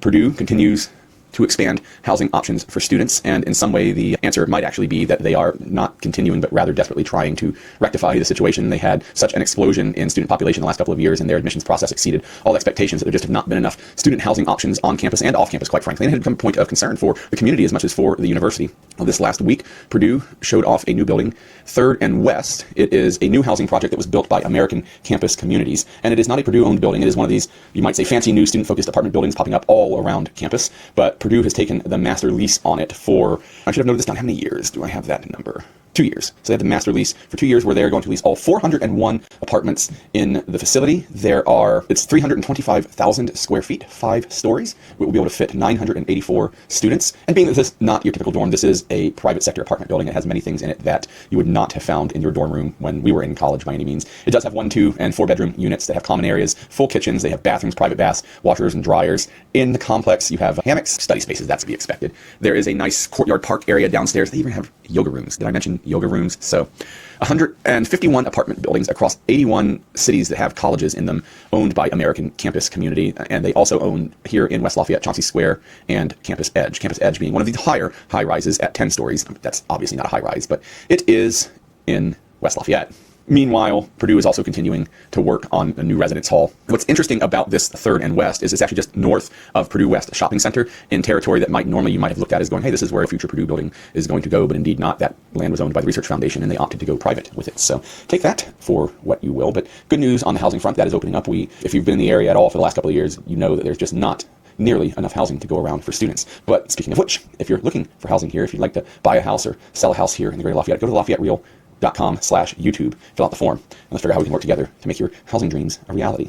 Purdue continues to expand housing options for students, and in some way the answer might actually be that they are not continuing but rather desperately trying to rectify the situation. They had such an explosion in student population the last couple of years, and their admissions process exceeded all expectations that there just have not been enough student housing options on campus and off campus, quite frankly, and it had become a point of concern for the community as much as for the university. Well, this last week, Purdue showed off a new building, 3rd and West. It is a new housing project that was built by American Campus Communities, and it is not a Purdue-owned building. It is one of these, you might say, fancy new student-focused apartment buildings popping up all around campus, but Purdue has taken the master lease on it for, I should have noted this down, how many years do I have that number? 2 years. So they have the master lease for 2 years where they're going to lease all 401 apartments in the facility. It's 325,000 square feet, 5 stories. We will be able to fit 984 students. And being that this is not your typical dorm, this is a private sector apartment building. It has many things in it that you would not have found in your dorm room when we were in college by any means. It does have 1, 2, and 4 bedroom units that have common areas, full kitchens. They have bathrooms, private baths, washers and dryers. In the complex, you have hammocks, study spaces. That's to be expected. There is a nice courtyard park area downstairs. They even have yoga rooms. Did I mention yoga rooms? So 151 apartment buildings across 81 cities that have colleges in them, owned by American Campus Community, and they also own here in West Lafayette, Chauncey Square, and Campus Edge. Campus Edge being one of the higher high-rises at 10 stories. That's obviously not a high-rise, but it is in West Lafayette. Meanwhile, Purdue is also continuing to work on a new residence hall. What's interesting about this 3rd and West is it's actually just north of Purdue West Shopping Center in territory that you might have looked at as going, hey, this is where a future Purdue building is going to go, but indeed not. That land was owned by the Research Foundation and they opted to go private with it. So take that for what you will. But good news on the housing front, that is opening up. If you've been in the area at all for the last couple of years, you know that there's just not nearly enough housing to go around for students. But speaking of which, if you're looking for housing here, if you'd like to buy a house or sell a house here in the greater Lafayette, go to LafayetteReal.com/YouTube, fill out the form, and let's figure out how we can work together to make your housing dreams a reality.